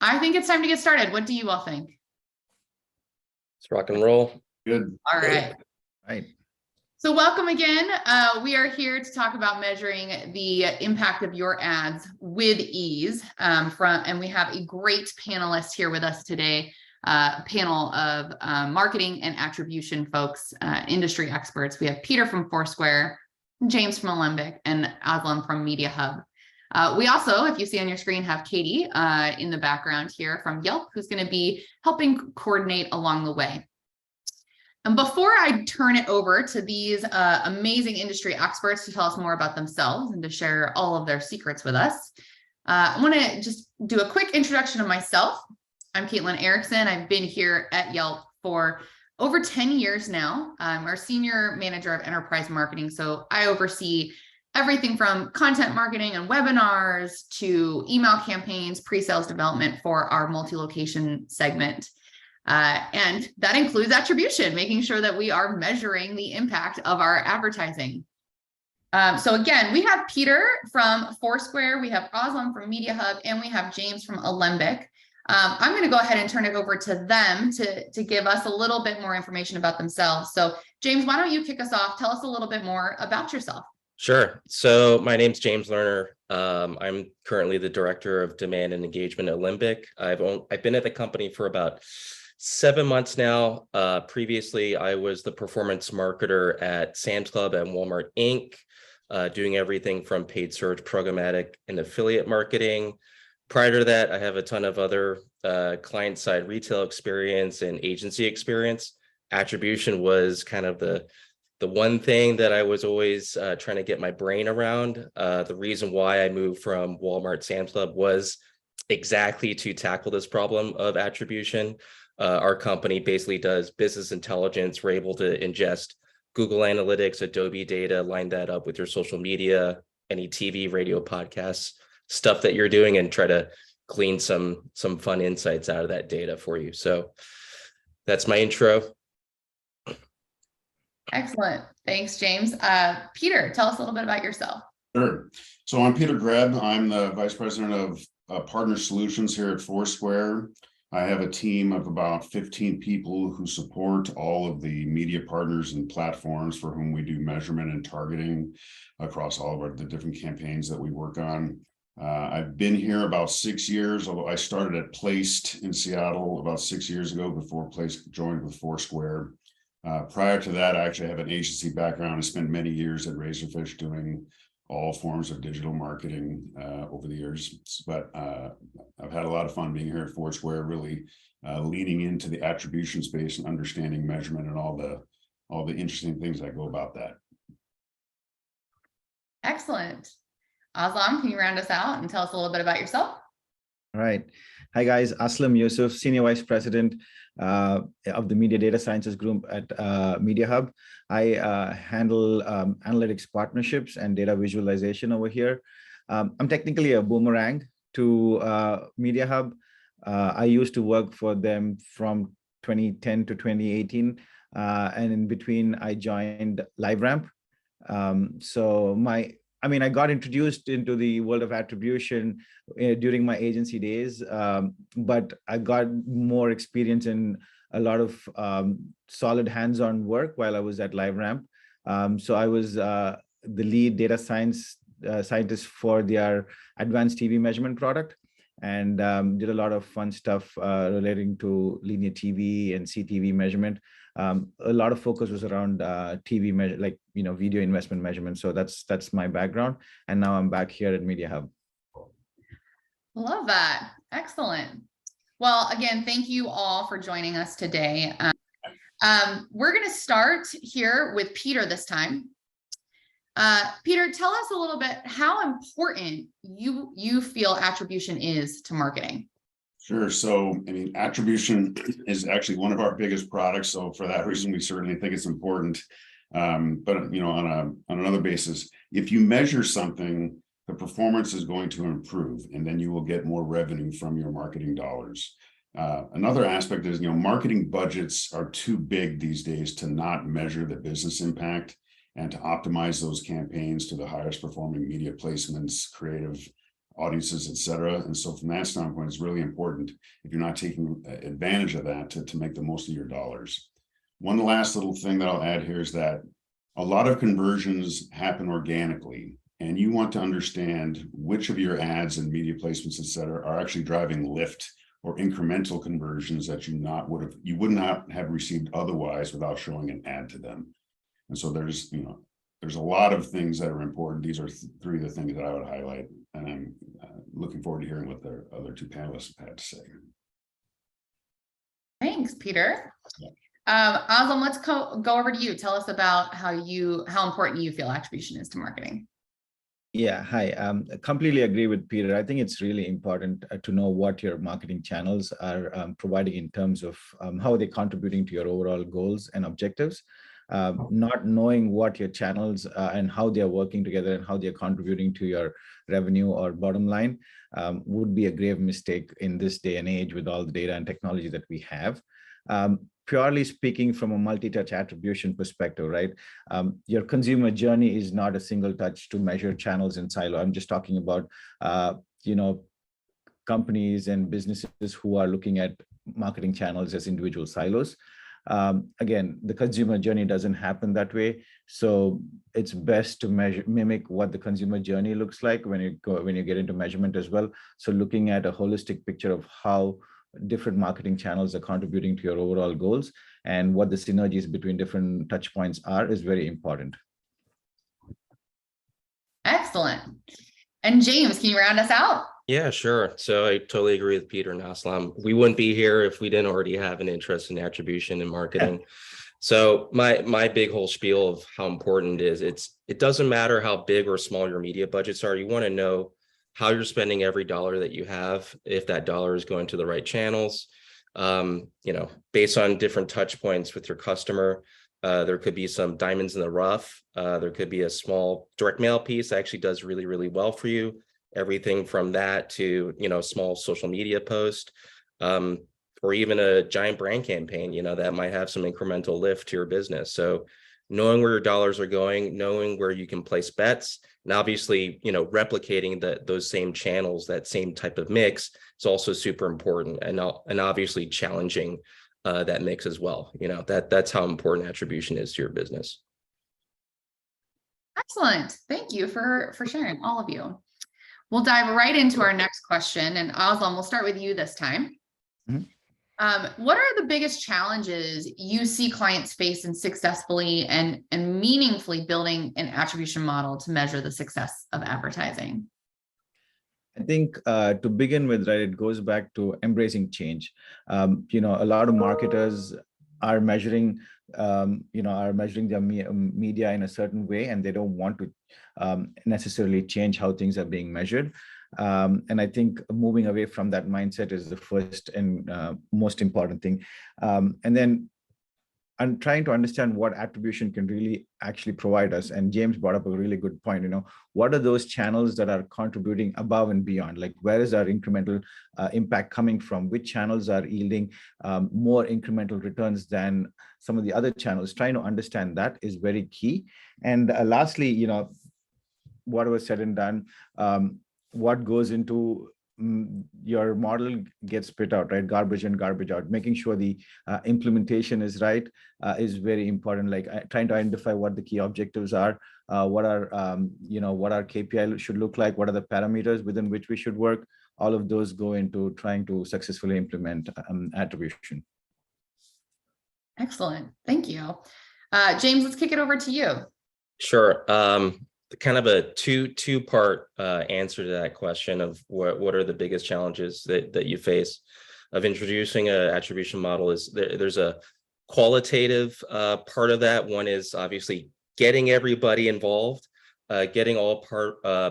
I think it's time to get started. What do you all think? Let's rock and roll. Good. All right. Right. So welcome again. We are here to talk about measuring the impact of your ads with ease. And we have a great panelist here with us today, a panel of marketing and attribution folks, industry experts. We have Peter from Foursquare, James from Alembic, and Aslam from Media Hub. We also, if you see on your screen, have Katie in the background here from Yelp, who's going to be helping coordinate along the way. And before I turn it over to these amazing industry experts to tell us more about themselves and to share all of their secrets with us, I want to just do a quick introduction of myself. I'm Caitlin Erickson. I've been here at Yelp for over 10 years now. I'm our senior manager of enterprise marketing. So I oversee everything from content marketing and webinars to email campaigns, pre-sales development for our multi-location segment. And that includes attribution, making sure that we are measuring the impact of our advertising. So again, we have Peter from Foursquare, we have Aslam from Media Hub, and we have James from Alembic. I'm going to go ahead and turn it over to them to give us a little bit more information about themselves. So James, why don't you kick us off? Tell us a little bit more about yourself. Sure. So my name's James Lerner. I'm currently the director of demand and engagement at Alembic. I've been at the company for about 7 months now. Previously, I was the performance marketer at Sam's Club and Walmart Inc., doing everything from paid search, programmatic, and affiliate marketing. Prior to that, I have a ton of other client-side retail experience and agency experience. Attribution was kind of the one thing that I was always trying to get my brain around. The reason why I moved from Walmart Sam's Club was exactly to tackle this problem of attribution. Our company basically does business intelligence. We're able to ingest Google Analytics, Adobe data, line that up with your social media, any TV, radio, podcasts, stuff that you're doing, and try to glean some fun insights out of that data for you. So that's my intro. Excellent. Thanks, James. Peter, tell us a little bit about yourself. Sure. So I'm Peter Greb. I'm the Vice President of Partner Solutions here at Foursquare. I have a team of about 15 people who support all of the media partners and platforms for whom we do measurement and targeting across all of the different campaigns that we work on. I've been here about 6 years, although I started at Placed in Seattle about 6 years ago before Placed joined with Foursquare. Prior to that, I actually have an agency background. I spent many years at Razorfish doing all forms of digital marketing over the years. But I've had a lot of fun being here at Foursquare, really leaning into the attribution space and understanding measurement and all the interesting things that go about that. Excellent. Aslam, can you round us out and tell us a little bit about yourself? All right. Hi, guys. Aslam Yusuf, Senior Vice President of the Media Data Sciences Group at Media Hub. I handle analytics partnerships and data visualization over here. I'm technically a boomerang to Media Hub. I used to work for them from 2010 to 2018. And in between, I joined LiveRamp. I got introduced into the world of attribution during my agency days, but I got more experience in a lot of solid hands-on work while I was at LiveRamp. So I was the lead data scientist for their advanced TV measurement product, and did a lot of fun stuff relating to linear TV and CTV measurement. A lot of focus was around TV video investment measurement. So that's my background, and now I'm back here at Media Hub. Love that. Excellent. Well, again, thank you all for joining us today. We're going to start here with Peter this time. Peter, tell us a little bit how important you feel attribution is to marketing. Sure. So, attribution is actually one of our biggest products. So for that reason, we certainly think it's important. But on another basis, if you measure something, the performance is going to improve, and then you will get more revenue from your marketing dollars. Another aspect is, marketing budgets are too big these days to not measure the business impact and to optimize those campaigns to the highest performing media placements, creative audiences, et cetera. And so from that standpoint, it's really important, if you're not taking advantage of that, to make the most of your dollars. One last little thing that I'll add here is that a lot of conversions happen organically, and you want to understand which of your ads and media placements, et cetera, are actually driving lift or incremental conversions that you would not have received otherwise without showing an ad to them. And so there's a lot of things that are important. These are three of the things that I would highlight, and I'm looking forward to hearing what the other two panelists have had to say. Thanks, Peter. Yeah. Aslam, let's go over to you. Tell us about how important you feel attribution is to marketing. Yeah, hi. I completely agree with Peter. I think it's really important to know what your marketing channels are providing in terms of how they're contributing to your overall goals and objectives. Not knowing what your channels and how they're working together and how they're contributing to your revenue or bottom line would be a grave mistake in this day and age with all the data and technology that we have. Purely speaking from a multi-touch attribution perspective, right? Your consumer journey is not a single touch to measure channels in silo. I'm just talking about, companies and businesses who are looking at marketing channels as individual silos. Again, the consumer journey doesn't happen that way. So it's best to mimic what the consumer journey looks like when you get into measurement as well. So looking at a holistic picture of how different marketing channels are contributing to your overall goals and what the synergies between different touch points are is very important. Excellent. And James, can you round us out? Yeah, sure. So I totally agree with Peter and Aslam. We wouldn't be here if we didn't already have an interest in attribution and marketing. So my big whole spiel of how important it is, it doesn't matter how big or small your media budgets are. You want to know how you're spending every dollar that you have, if that dollar is going to the right channels, based on different touch points with your customer. There could be some diamonds in the rough. There could be a small direct mail piece that actually does really, really well for you. Everything from that to, small social media post, or even a giant brand campaign, that might have some incremental lift to your business. So knowing where your dollars are going, knowing where you can place bets, and obviously, replicating those same channels, that same type of mix is also super important, and obviously challenging that mix as well. That's how important attribution is to your business. Excellent. Thank you for sharing, all of you. We'll dive right into our next question, and Aslam, we'll start with you this time. Mm-hmm. What are the biggest challenges you see clients face in successfully and meaningfully building an attribution model to measure the success of advertising? I think to begin with, right, it goes back to embracing change. A lot of marketers are measuring, their media in a certain way, and they don't want to necessarily change how things are being measured. And I think moving away from that mindset is the first and most important thing. And then I'm trying to understand what attribution can really actually provide us. And James brought up a really good point. What are those channels that are contributing above and beyond? Like, where is our incremental impact coming from? Which channels are yielding more incremental returns than some of the other channels? Trying to understand that is very key. And lastly, what was said and done, what goes into your model gets spit out, right? Garbage in, garbage out. Making sure the implementation is right is very important. Like trying to identify what the key objectives are, what our KPI should look like, what are the parameters within which we should work. All of those go into trying to successfully implement attribution. Excellent. Thank you. James, let's kick it over to you. Sure. Kind of a two-part answer to that question of what are the biggest challenges that you face of introducing an attribution model. Is there's a qualitative part of that. One is obviously getting everybody involved, getting all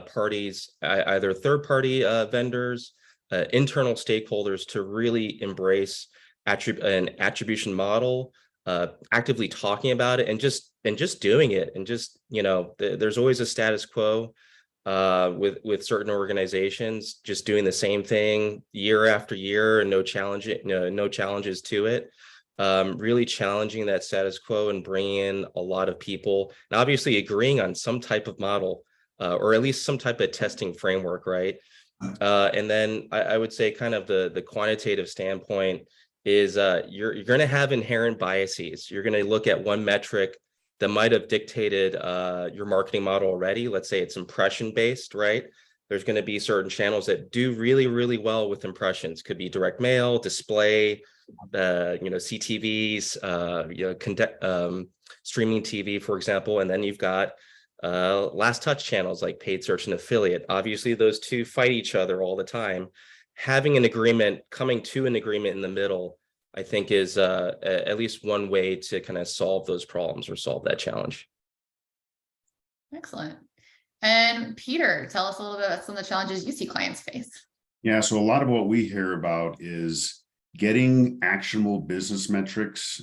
parties, either third-party vendors, internal stakeholders, to really embrace an attribution model, actively talking about it and just doing it. And just, there's always a status quo with certain organizations, just doing the same thing year after year and no challenges to it. Really challenging that status quo and bringing in a lot of people, and obviously agreeing on some type of model, or at least some type of testing framework, right? And then I would say kind of the quantitative standpoint is you're going to have inherent biases. You're going to look at one metric that might have dictated your marketing model already. Let's say it's impression based, right? There's going to be certain channels that do really, really well with impressions. Could be direct mail, display, CTVs, streaming TV, for example. And then you've got last touch channels like paid search and affiliate. Obviously, those two fight each other all the time. Having an agreement, coming to an agreement in the middle, I think is at least one way to kind of solve those problems or solve that challenge. Excellent. And Peter, tell us a little bit about some of the challenges you see clients face. Yeah, so a lot of what we hear about is getting actionable business metrics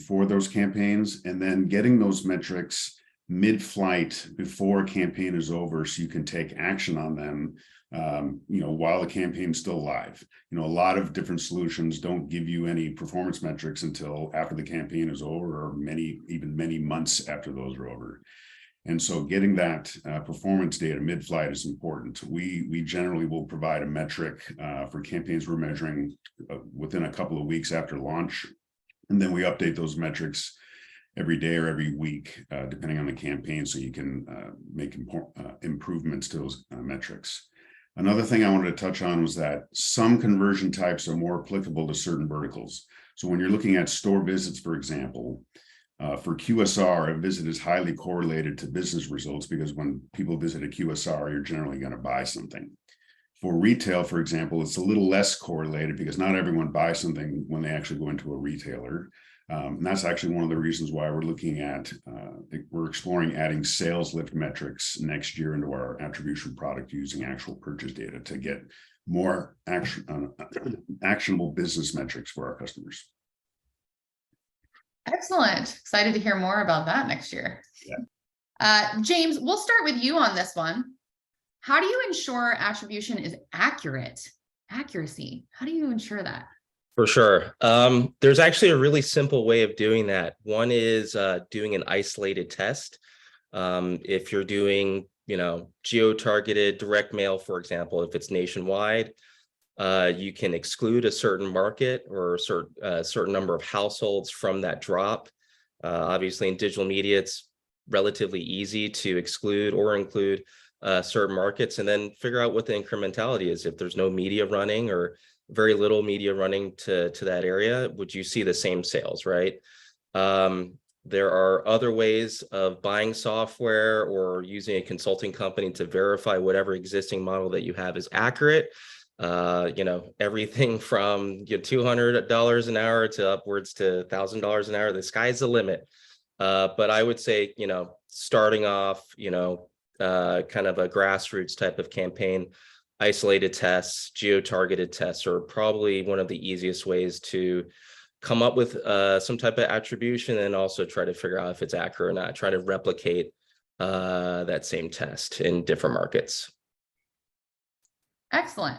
for those campaigns, and then getting those metrics mid-flight before a campaign is over, so you can take action on them while the campaign is still live. A lot of different solutions don't give you any performance metrics until after the campaign is over, or even many months after those are over. And so getting that performance data mid-flight is important. We generally will provide a metric for campaigns we're measuring within a couple of weeks after launch. And then we update those metrics every day or every week, depending on the campaign, so you can make improvements to those metrics. Another thing I wanted to touch on was that some conversion types are more applicable to certain verticals. So when you're looking at store visits, for example, for QSR, a visit is highly correlated to business results, because when people visit a QSR, you're generally going to buy something. For retail, for example, it's a little less correlated, because not everyone buys something when they actually go into a retailer. And that's actually one of the reasons why we're exploring adding sales lift metrics next year into our attribution product, using actual purchase data to get more actionable business metrics for our customers. Excellent. Excited to hear more about that next year. Yeah. James, we'll start with you on this one. How do you ensure attribution is accurate? Accuracy. How do you ensure that? For sure. There's actually a really simple way of doing that. One is doing an isolated test. If you're doing, geo-targeted direct mail, for example, if it's nationwide, you can exclude a certain market or a certain number of households from that drop. Obviously, in digital media, it's relatively easy to exclude or include certain markets, and then figure out what the incrementality is. If there's no media running or very little media running to that area, would you see the same sales, right? There are other ways of buying software or using a consulting company to verify whatever existing model that you have is accurate. Everything from $200 an hour to upwards to $1,000 an hour. The sky's the limit. But I would say, starting off, kind of a grassroots type of campaign, isolated tests, geo-targeted tests are probably one of the easiest ways to come up with some type of attribution, and also try to figure out if it's accurate or not. Try to replicate that same test in different markets. Excellent.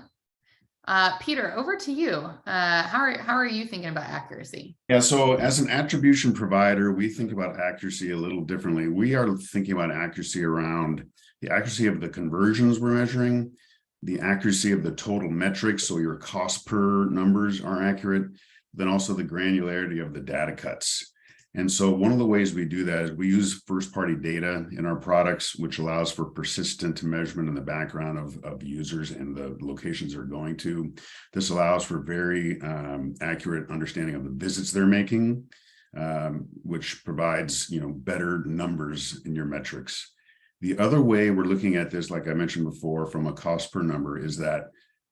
Peter, over to you. How are you thinking about accuracy? Yeah, so as an attribution provider, we think about accuracy a little differently. We are thinking about accuracy around the accuracy of the conversions we're measuring, the accuracy of the total metrics, so your cost per numbers are accurate, then also the granularity of the data cuts. And so one of the ways we do that is we use first-party data in our products, which allows for persistent measurement in the background of users and the locations they're going to. This allows for very accurate understanding of the visits they're making, which provides better numbers in your metrics. The other way we're looking at this, like I mentioned before, from a cost per number, is that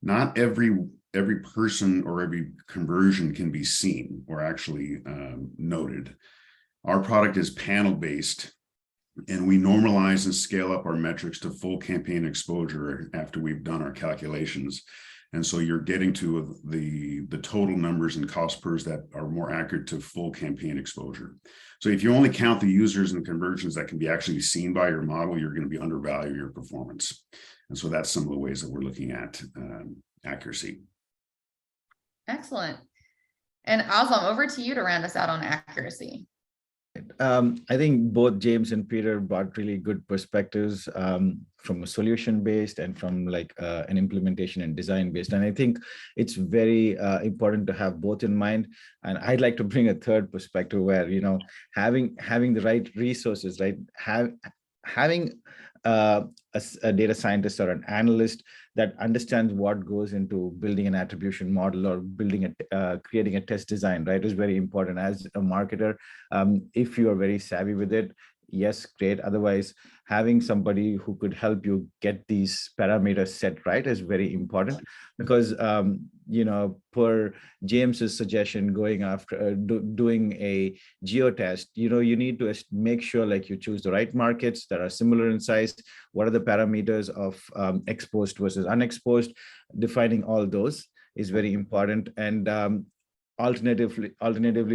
not every person or every conversion can be seen or actually noted. Our product is panel-based, and we normalize and scale up our metrics to full campaign exposure after we've done our calculations. And so you're getting to the total numbers and cost pers that are more accurate to full campaign exposure. So if you only count the users and the conversions that can be actually seen by your model, you're going to be undervaluing your performance. And so that's some of the ways that we're looking at accuracy. Excellent. And Aslam, over to you to round us out on accuracy. I think both James and Peter brought really good perspectives from a solution-based and from like an implementation and design-based. And I think it's very important to have both in mind. And I'd like to bring a third perspective where, you know, having the right resources, right? Having a data scientist or an analyst that understands what goes into building an attribution model or building creating a test design, right, is very important. As a marketer, if you are very savvy with it, yes, great. Otherwise, having somebody who could help you get these parameters set right is very important, because you know, per James's suggestion, going after doing a geo test, you know, you need to make sure like you choose the right markets that are similar in size. What are the parameters of exposed versus unexposed? Defining all those is very important. And alternatively,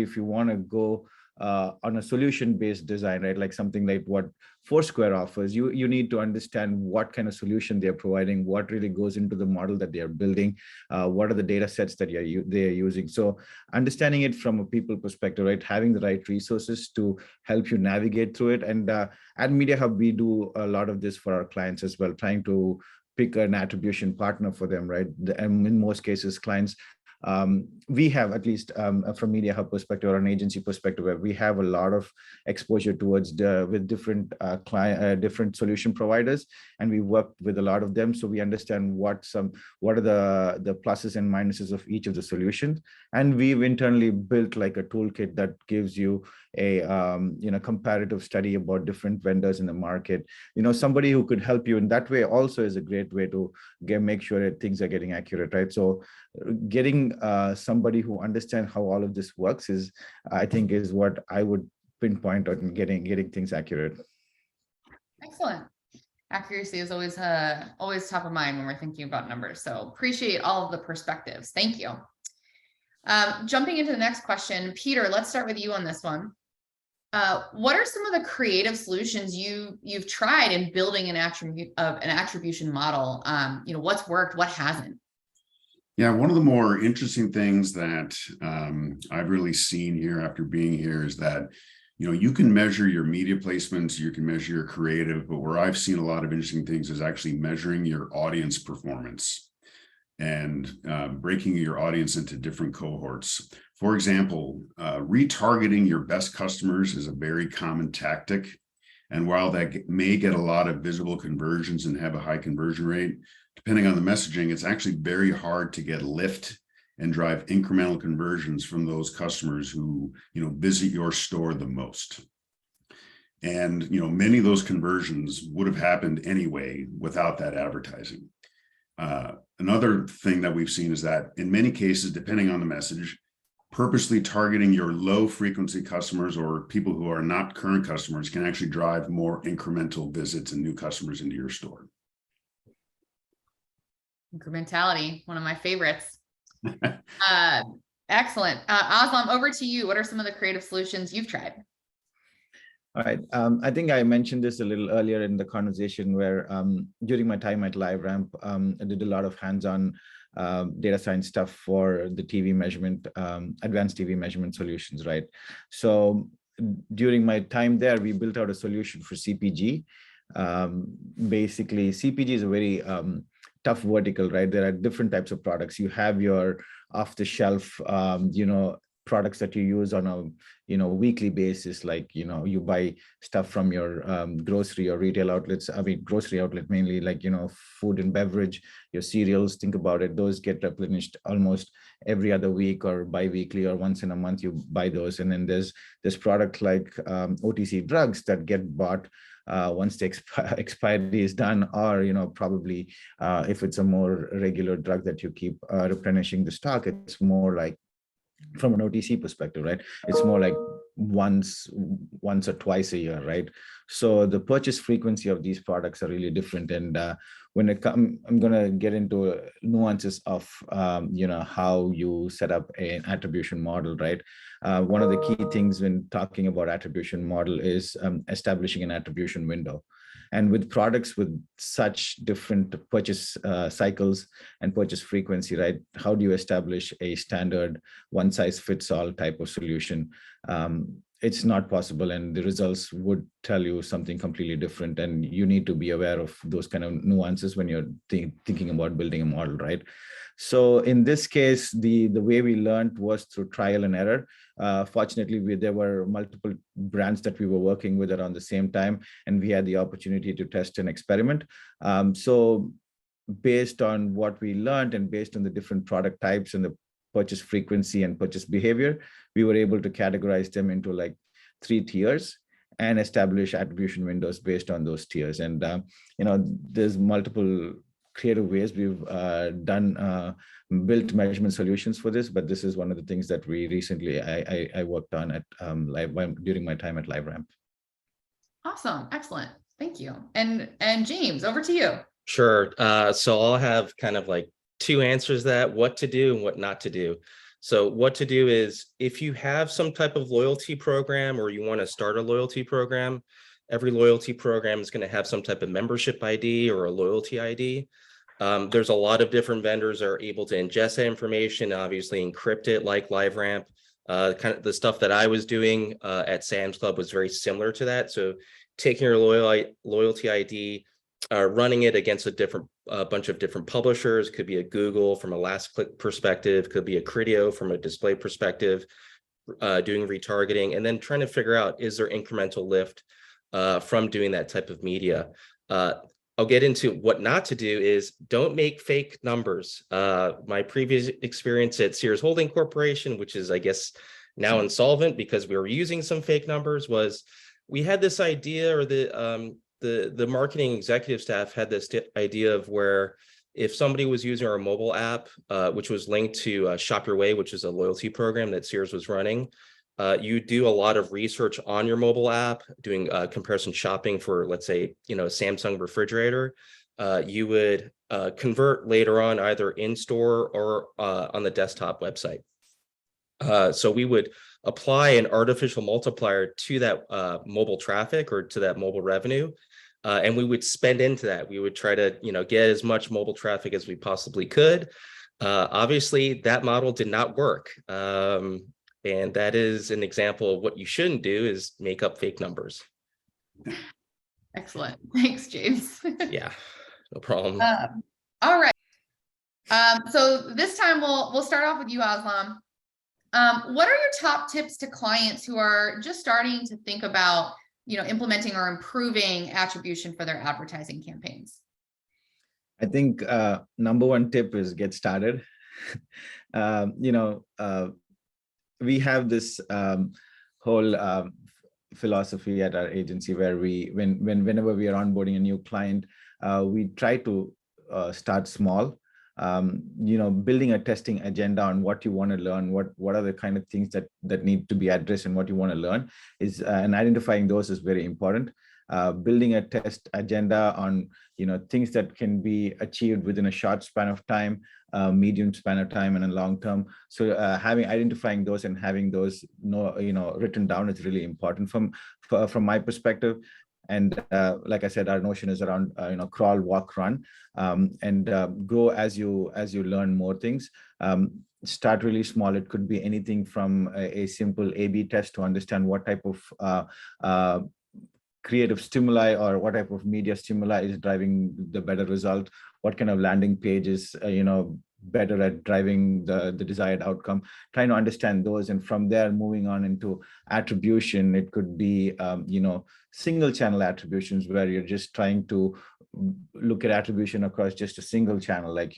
if you want to go on a solution-based design, right, like something like what Foursquare offers, you need to understand what kind of solution they're providing, what really goes into the model that they are building, what are the data sets that they're using. So understanding it from a people perspective, right, having the right resources to help you navigate through it. And at Media Hub, we do a lot of this for our clients as well, trying to pick an attribution partner for them, right? And in most cases, clients, we have, at least from Media Hub perspective or an agency perspective, where we have a lot of exposure towards with different different solution providers, and we work with a lot of them, so we understand what are the pluses and minuses of each of the solutions. And we've internally built like a toolkit that gives you a you know, comparative study about different vendors in the market. You know, somebody who could help you in that way also is a great way to make sure that things are getting accurate, right? So getting somebody who understands how all of this works is, I think, is what I would pinpoint on getting things accurate. Excellent. Accuracy is always top of mind when we're thinking about numbers. So appreciate all of the perspectives. Thank you. Jumping into the next question, Peter, let's start with you on this one. What are some of the creative solutions you've tried in building an attribution model? You know, what's worked, what hasn't? Yeah, one of the more interesting things that I've really seen here after being here is that, you know, you can measure your media placements, you can measure your creative, but where I've seen a lot of interesting things is actually measuring your audience performance and breaking your audience into different cohorts. For example, retargeting your best customers is a very common tactic. And while that may get a lot of visible conversions and have a high conversion rate, depending on the messaging, it's actually very hard to get lift and drive incremental conversions from those customers who, you know, visit your store the most. And, you know, many of those conversions would have happened anyway without that advertising. Another thing that we've seen is that in many cases, depending on the message, purposely targeting your low frequency customers or people who are not current customers can actually drive more incremental visits and new customers into your store. Incrementality, one of my favorites. Excellent. Aslam, over to you. What are some of the creative solutions you've tried? All right. I think I mentioned this a little earlier in the conversation where during my time at LiveRamp, I did a lot of hands-on data science stuff for the TV measurement, advanced TV measurement solutions, right? So during my time there, we built out a solution for CPG. Basically, CPG is a very tough vertical, right? There are different types of products. You have your off-the-shelf, you know, products that you use on a, you know, weekly basis, like, you know, you buy stuff from your grocery or retail outlets. I mean, grocery outlet mainly, like, you know, food and beverage, your cereals, think about it, those get replenished almost every other week or bi-weekly or once in a month you buy those. And then there's products like OTC drugs that get bought once the expiry is done, or, you know, probably if it's a more regular drug that you keep replenishing the stock, it's more like, from an OTC perspective, right, it's more like once or twice a year, right? So the purchase frequency of these products are really different. And when I'm going to get into nuances of, you know, how you set up an attribution model, right? One of the key things when talking about attribution model is establishing an attribution window. And with products with such different purchase cycles and purchase frequency, right? How do you establish a standard one-size-fits-all type of solution? it's not possible, and the results would tell you something completely different. And you need to be aware of those kind of nuances when you're thinking about building a model, right? So in this case, the way we learned was through trial and error. Fortunately, there were multiple brands that we were working with around the same time, and we had the opportunity to test and experiment. So based on what we learned and based on the different product types and the purchase frequency and purchase behavior, we were able to categorize them into like 3 tiers and establish attribution windows based on those tiers. And there's multiple creative ways we've built measurement solutions for this, but this is one of the things that we recently I worked on at during my time at LiveRamp. Awesome, excellent, thank you. And James, over to you. Sure. So I'll have kind of like 2 answers to that, what to do and what not to do. So what to do is, if you have some type of loyalty program or you want to start a loyalty program, every loyalty program is going to have some type of membership ID or a loyalty ID. There's a lot of different vendors that are able to ingest that information, obviously encrypt it, like LiveRamp. Kind of the stuff that I was doing at Sam's Club was very similar to that. So taking your loyalty ID, running it against a bunch of different publishers, could be a Google from a last click perspective, could be a Criteo from a display perspective, doing retargeting, and then trying to figure out, is there incremental lift from doing that type of media. I'll get into what not to do is, don't make fake numbers. My previous experience at Sears Holding Corporation, which is, I guess, now insolvent because we were using some fake numbers, was we had this idea, or the marketing executive staff had this idea of where if somebody was using our mobile app, which was linked to Shop Your Way, which is a loyalty program that Sears was running, you do a lot of research on your mobile app, doing comparison shopping for, let's say, a Samsung refrigerator. You would convert later on, either in store or on the desktop website. So we would apply an artificial multiplier to that mobile traffic or to that mobile revenue. And we would spend into that. We would try to, get as much mobile traffic as we possibly could. Obviously, that model did not work. And that is an example of what you shouldn't do, is make up fake numbers. Excellent, thanks, James. Yeah, no problem. All right. So this time we'll start off with you, Aslam. What are your top tips to clients who are just starting to think about, implementing or improving attribution for their advertising campaigns? I think number 1 tip is get started. We have this whole philosophy at our agency where whenever we are onboarding a new client, we try to start small. Building a testing agenda on what you want to learn, what are the kind of things that need to be addressed and what you want to learn is, and identifying those is very important. Building a test agenda on, things that can be achieved within a short span of time, medium span of time, and a long term. So identifying those and having those written down is really important from my perspective. And like I said, our notion is around crawl, walk, run, and grow as you learn more things. Start really small. It could be anything from a simple A/B test to understand what type of creative stimuli or what type of media stimuli is driving the better result, what kind of landing pages better at driving the desired outcome, trying to understand those. And from there, moving on into attribution. It could be single channel attributions, where you're just trying to look at attribution across just a single channel, like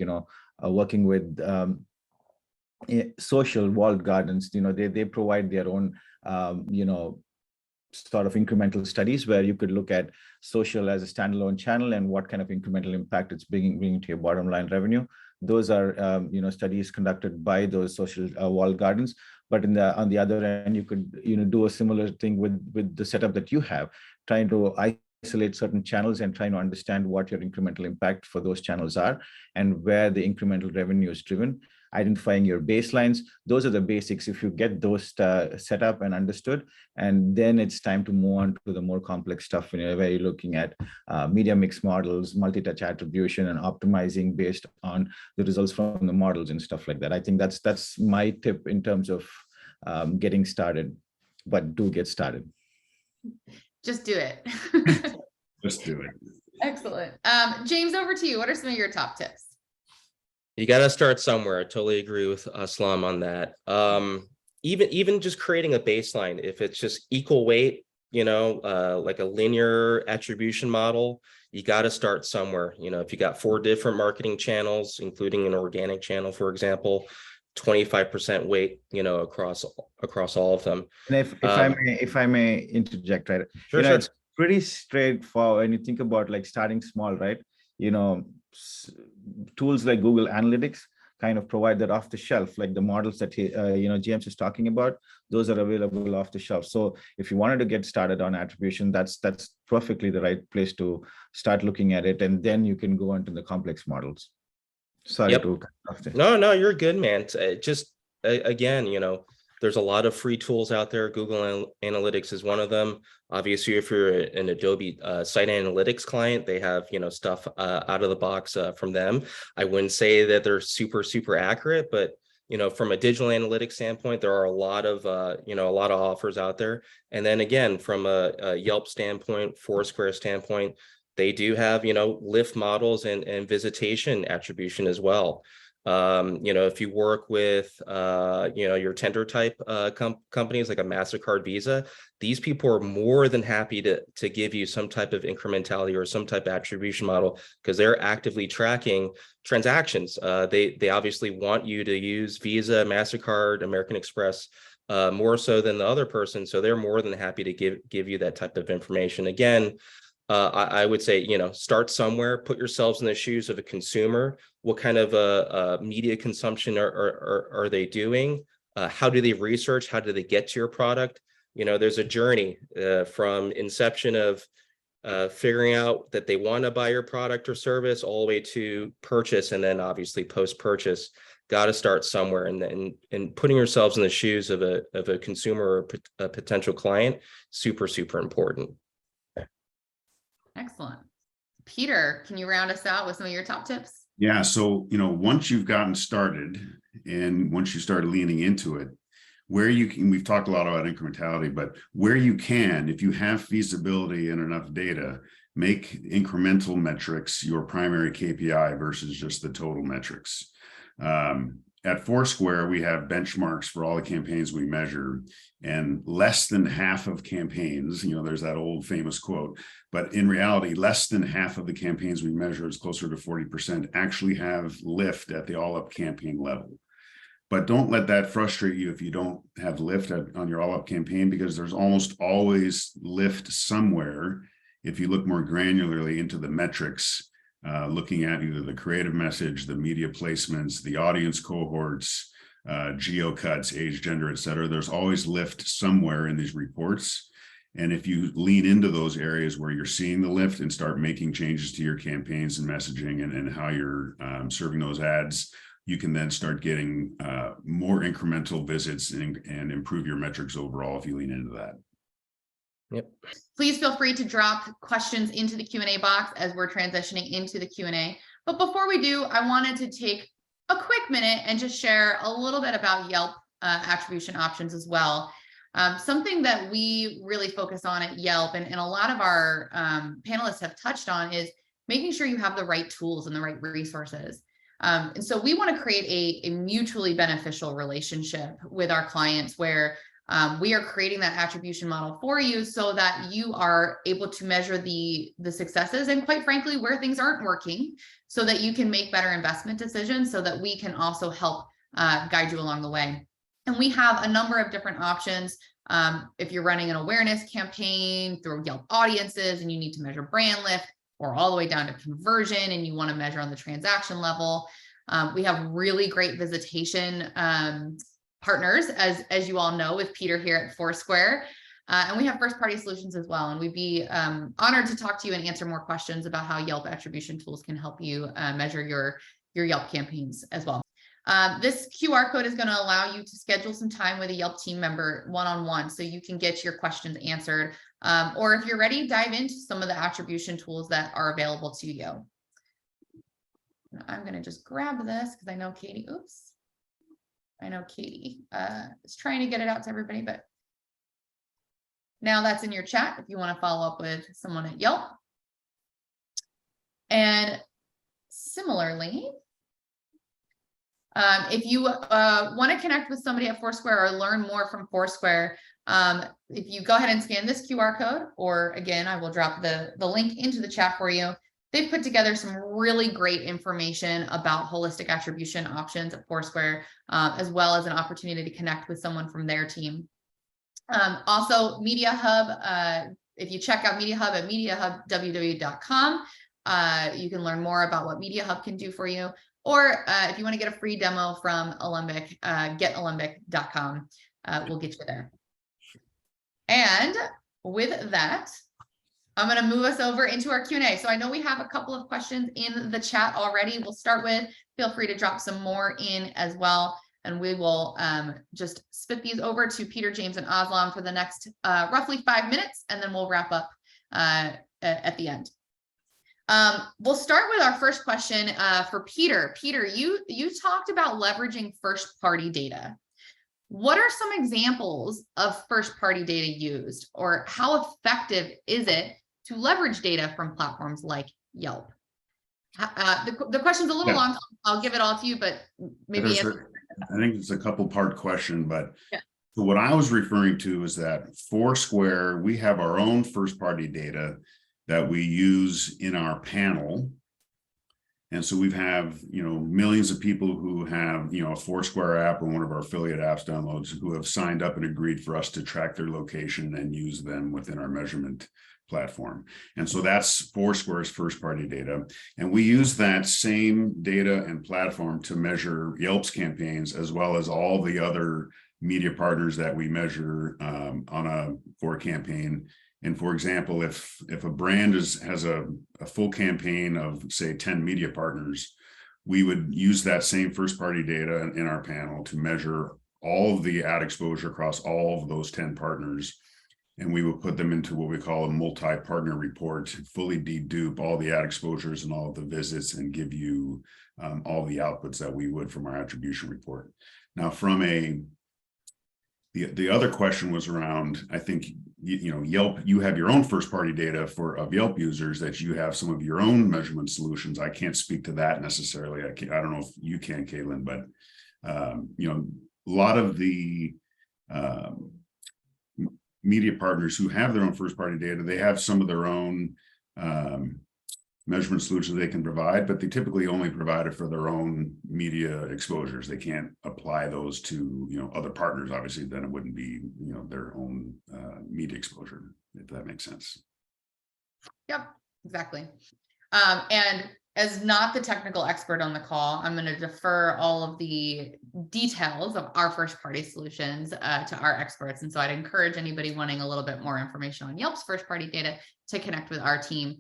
working with social walled gardens. They provide their own sort of incremental studies where you could look at social as a standalone channel and what kind of incremental impact it's bringing to your bottom line revenue. Those are studies conducted by those social walled gardens. But on the other end, you could do a similar thing with the setup that you have, trying to isolate certain channels and trying to understand what your incremental impact for those channels are and where the incremental revenue is driven. Identifying your baselines. Those are the basics. If you get those set up and understood, and then it's time to move on to the more complex stuff, where you're looking at media mix models, multi-touch attribution, and optimizing based on the results from the models and stuff like that. I think that's my tip in terms of getting started. but do get started. Just do it. Just do it. Excellent. James, over to you. What are some of your top tips? You got to start somewhere. I totally agree with Aslam on that. Even just creating a baseline, if it's just equal weight, like a linear attribution model, you got to start somewhere. If you got 4 different marketing channels, including an organic channel, for example, 25% weight, across all of them. And if I may interject, right? Sure, It's pretty straightforward when you think about like starting small, right? Tools like Google Analytics kind of provide that off the shelf, like the models that James is talking about. Those are available off the shelf. So if you wanted to get started on attribution, that's perfectly the right place to start looking at it, and then you can go on to the complex models. Sorry Yep. to No, you're good, man. Just again, there's a lot of free tools out there. Google Analytics is one of them. Obviously, if you're an Adobe site analytics client, they have stuff out of the box from them. I wouldn't say that they're super accurate, but from a digital analytics standpoint, there are a lot of offers out there. And then again, from a Yelp standpoint, Foursquare standpoint, they do have lift models and visitation attribution as well. If you work with your tender type companies like a MasterCard, Visa, these people are more than happy to give you some type of incrementality or some type of attribution model, because they're actively tracking transactions. They obviously want you to use Visa, MasterCard, American Express more so than the other person, so they're more than happy to give you that type of information. Again, I would say, start somewhere, put yourselves in the shoes of a consumer. What kind of media consumption are they doing? How do they research? How do they get to your product? There's a journey from inception of figuring out that they want to buy your product or service all the way to purchase, and then obviously post-purchase. Got to start somewhere, and putting yourselves in the shoes of a consumer or a potential client, super important. Excellent. Peter, can you round us out with some of your top tips? Yeah. So, once you've gotten started and once you start leaning into it, where you can, we've talked a lot about incrementality, but where you can, if you have feasibility and enough data, make incremental metrics your primary KPI versus just the total metrics. At Foursquare, we have benchmarks for all the campaigns we measure, and less than half of campaigns, there's that old famous quote, but in reality, less than half of the campaigns we measure, is closer to 40%, actually have lift at the all up campaign level. But don't let that frustrate you if you don't have lift on your all up campaign, because there's almost always lift somewhere if you look more granularly into the metrics. Looking at either the creative message, the media placements, the audience cohorts, geo cuts, age, gender, et cetera. There's always lift somewhere in these reports. And if you lean into those areas where you're seeing the lift and start making changes to your campaigns and messaging and how you're serving those ads, you can then start getting more incremental visits and improve your metrics overall if you lean into that. Yep. Please feel free to drop questions into the Q&A box as we're transitioning into the Q&A. But before we do, I wanted to take a quick minute and just share a little bit about Yelp attribution options as well. Something that we really focus on at Yelp, and a lot of our panelists have touched on, is making sure you have the right tools and the right resources. And so we want to create a mutually beneficial relationship with our clients where we are creating that attribution model for you so that you are able to measure the successes and, quite frankly, where things aren't working, so that you can make better investment decisions, so that we can also help guide you along the way. And we have a number of different options. If you're running an awareness campaign through Yelp audiences and you need to measure brand lift, or all the way down to conversion and you want to measure on the transaction level, we have really great visitation partners, as you all know, with Peter here at Foursquare. And we have first-party solutions as well. And we'd be honored to talk to you and answer more questions about how Yelp attribution tools can help you measure your Yelp campaigns as well. This QR code is going to allow you to schedule some time with a Yelp team member one-on-one, so you can get your questions answered. Or if you're ready, dive into some of the attribution tools that are available to you. I'm going to just grab this because I know Katie, I know Katie is trying to get it out to everybody, but Now that's in your chat if you want to follow up with someone at Yelp. And similarly, if you want to connect with somebody at Foursquare or learn more from Foursquare, if you go ahead and scan this QR code, or again, I will drop the link into the chat for you. They've put together some really great information about holistic attribution options at Foursquare, as well as an opportunity to connect with someone from their team. Also, Media Hub, if you check out Media Hub at mediahubww.com, you can learn more about what Media Hub can do for you. Or if you want to get a free demo from Alembic, getalembic.com. We'll get you there. And with that, I'm going to move us over into our Q&A. So I know we have a couple of questions in the chat already. We'll start with, feel free to drop some more in as well. And we will just spit these over to Peter, James, and Aslam for the next roughly 5 minutes, and then we'll wrap up at the end. We'll start with our first question for Peter. Peter, you talked about leveraging first-party data. What are some examples of first-party data used, or how effective is it to leverage data from platforms like Yelp? The question's a little long, so I'll give it all to you, but maybe I think it's a couple-part question, but yeah. So what I was referring to is that Foursquare, we have our own first-party data that we use in our panel. And so we have, millions of people who have, a Foursquare app or one of our affiliate apps downloads who have signed up and agreed for us to track their location and use them within our measurement platform. And so that's Foursquare's first-party data. And we use that same data and platform to measure Yelp's campaigns, as well as all the other media partners that we measure for a campaign. And for example, if a brand has a full campaign of, say, 10 media partners, we would use that same first-party data in our panel to measure all of the ad exposure across all of those 10 partners. And we would put them into what we call a multi-partner report, fully dedupe all the ad exposures and all of the visits, and give you all the outputs that we would from our attribution report. Now, from the other question was around, I think, Yelp, you have your own first-party data of Yelp users, that you have some of your own measurement solutions. I can't speak to that necessarily. I don't know if you can, Caitlin, but a lot of the media partners who have their own first-party data, they have some of their own measurement solutions they can provide, but they typically only provide it for their own media exposures. They can't apply those to other partners. Obviously, then it wouldn't be their own media exposure, if that makes sense. Yep, exactly. And as not the technical expert on the call, I'm going to defer all of the details of our first-party solutions to our experts. And so I'd encourage anybody wanting a little bit more information on Yelp's first-party data to connect with our team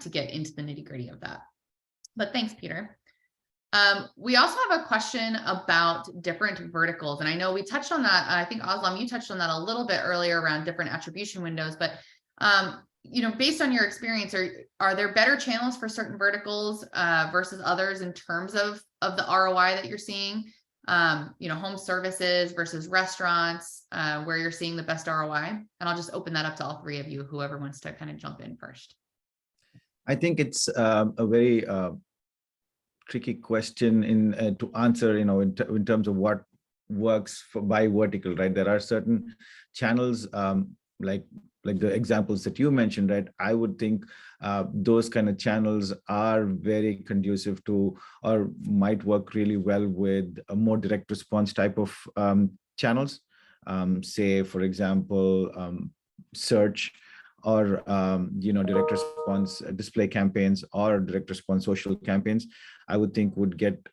to get into the nitty-gritty of that. But thanks, Peter. We also have a question about different verticals. And I know we touched on that. I think, Aslam, you touched on that a little bit earlier around different attribution windows. But based on your experience, are there better channels for certain verticals versus others in terms of the ROI that you're seeing? Home services versus restaurants, where you're seeing the best ROI? And I'll just open that up to all three of you, whoever wants to kind of jump in first. I think it's a very tricky question to answer, in terms of what works by vertical, right? There are certain channels like the examples that you mentioned, right? I would think those kind of channels are very conducive to, or might work really well with, a more direct response type of channels. Say, for example, search, or direct response display campaigns, or direct response social campaigns. I would think would get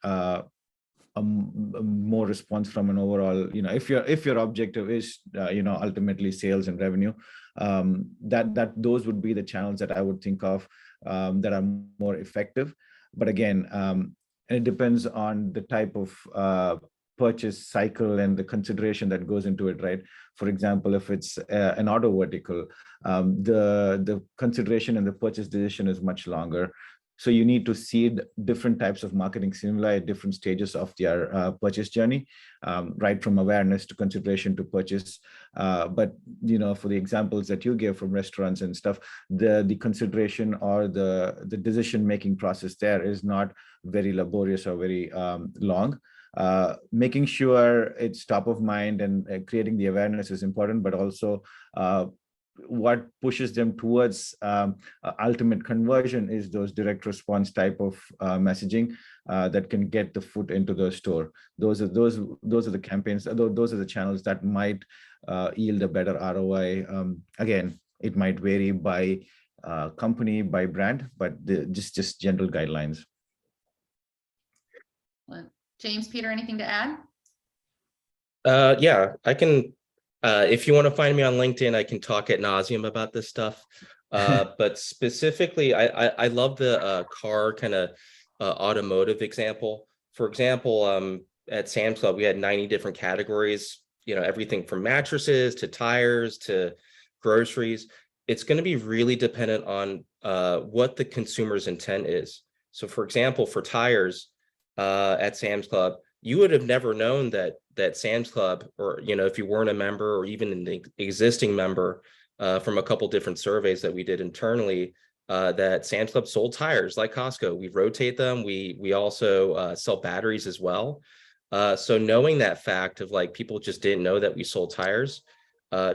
more response from an overall, if your objective is ultimately sales and revenue, that those would be the channels that I would think of that are more effective. But again, it depends on the type of purchase cycle and the consideration that goes into it, right? For example, if it's an auto vertical, the consideration and the purchase decision is much longer. So you need to seed different types of marketing stimuli at different stages of their purchase journey, right from awareness to consideration to purchase. But for the examples that you gave from restaurants and stuff, the consideration or the decision-making process there is not very laborious or very long. Making sure it's top of mind and creating the awareness is important, but also what pushes them towards ultimate conversion is those direct response type of messaging that can get the foot into the store. Those are the campaigns, those are the channels that might yield a better ROI. Again, it might vary by company, by brand, but just general guidelines. James, Peter, anything to add? Yeah, I can. If you want to find me on LinkedIn, I can talk ad nauseum about this stuff. But specifically, I love the car kind of automotive example. For example, at Sam's Club, we had 90 different categories, everything from mattresses to tires to groceries. It's going to be really dependent on what the consumer's intent is. So for example, for tires at Sam's Club, you would have never known that Sam's Club, or if you weren't a member or even an existing member from a couple different surveys that we did internally, that Sam's Club sold tires like Costco. We rotate them. We also sell batteries as well. So knowing that fact of people just didn't know that we sold tires,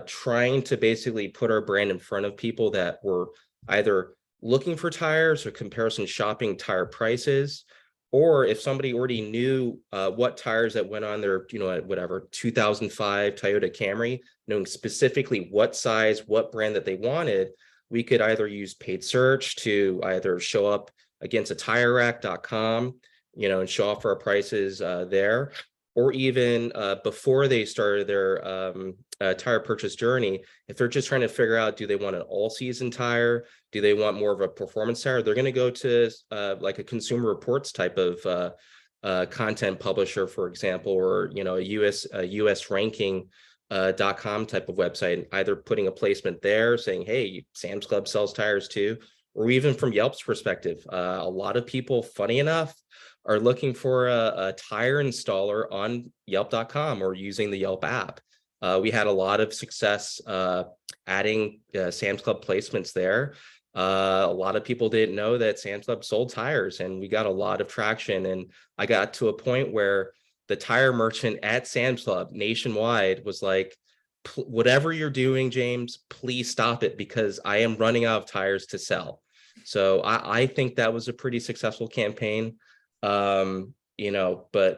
trying to basically put our brand in front of people that were either looking for tires or comparison shopping tire prices, or if somebody already knew what tires that went on their, whatever, 2005 Toyota Camry, knowing specifically what size, what brand that they wanted, we could either use paid search to either show up against a TireRack.com, and show off our prices there, or even before they started their tire purchase journey, if they're just trying to figure out, do they want an all-season tire? Do they want more of a performance tire? They're going to go to like a Consumer Reports type of content publisher, for example, or a US ranking.com type of website, either putting a placement there saying, hey, Sam's Club sells tires too, or even from Yelp's perspective. A lot of people, funny enough, are looking for a tire installer on Yelp.com or using the Yelp app. We had a lot of success adding Sam's Club placements there. A lot of people didn't know that Sam's Club sold tires, and we got a lot of traction. And I got to a point where the tire merchant at Sam's Club nationwide was like, whatever you're doing, James, please stop it, because I am running out of tires to sell. So I think that was a pretty successful campaign. But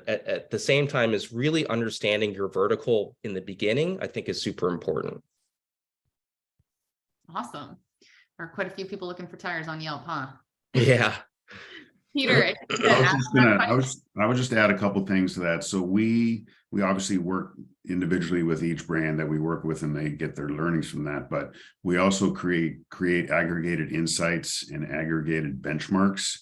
at the same time, is really understanding your vertical in the beginning, I think, is super important. Awesome. There are quite a few people looking for tires on Yelp, huh? Yeah. Peter, I would just add a couple things to that. So we obviously work individually with each brand that we work with, and they get their learnings from that. But we also create aggregated insights and aggregated benchmarks.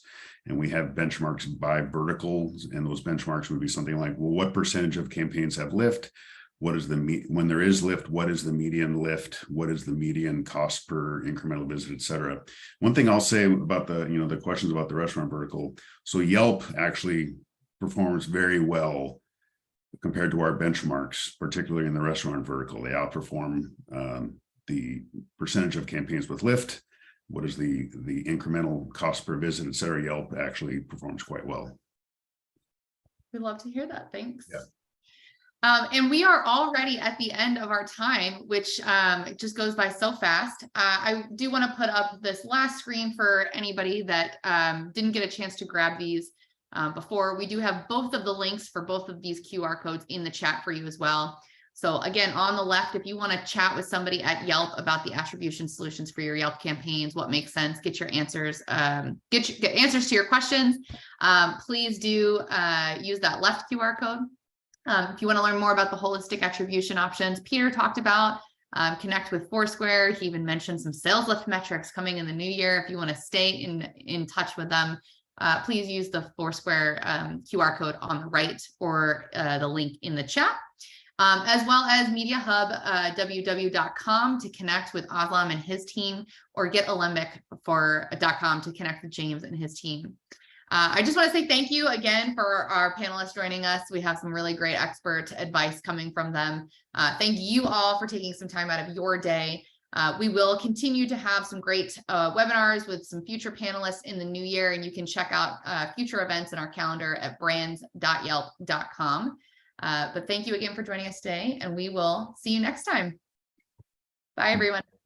And we have benchmarks by verticals, and those benchmarks would be something like, well, what percentage of campaigns have lift? What is when there is lift, what is the median lift? What is the median cost per incremental visit, et cetera? One thing I'll say about the questions about the restaurant vertical. So Yelp actually performs very well compared to our benchmarks, particularly in the restaurant vertical. They outperform the percentage of campaigns with lift. What is the incremental cost per visit, et cetera? Yelp actually performs quite well. We'd love to hear that. Thanks. Yeah. And we are already at the end of our time, which just goes by so fast. I do want to put up this last screen for anybody that didn't get a chance to grab these before. We do have both of the links for both of these QR codes in the chat for you as well. So again, on the left, if you want to chat with somebody at Yelp about the attribution solutions for your Yelp campaigns, what makes sense, get your answers, get answers to your questions, please do use that left QR code. If you want to learn more about the holistic attribution options Peter talked about, connect with Foursquare. He even mentioned some sales lift metrics coming in the new year. If you want to stay in touch with them, please use the Foursquare QR code on the right, or the link in the chat. as well as Media Hub, www.com to connect with Aslam and his team, or getalembic.com to connect with James and his team. I just want to say thank you again for our panelists joining us. We have some really great expert advice coming from them. Thank you all for taking some time out of your day. We will continue to have some great webinars with some future panelists in the new year, and you can check out future events in our calendar at brands.yelp.com. But thank you again for joining us today, and we will see you next time. Bye, everyone.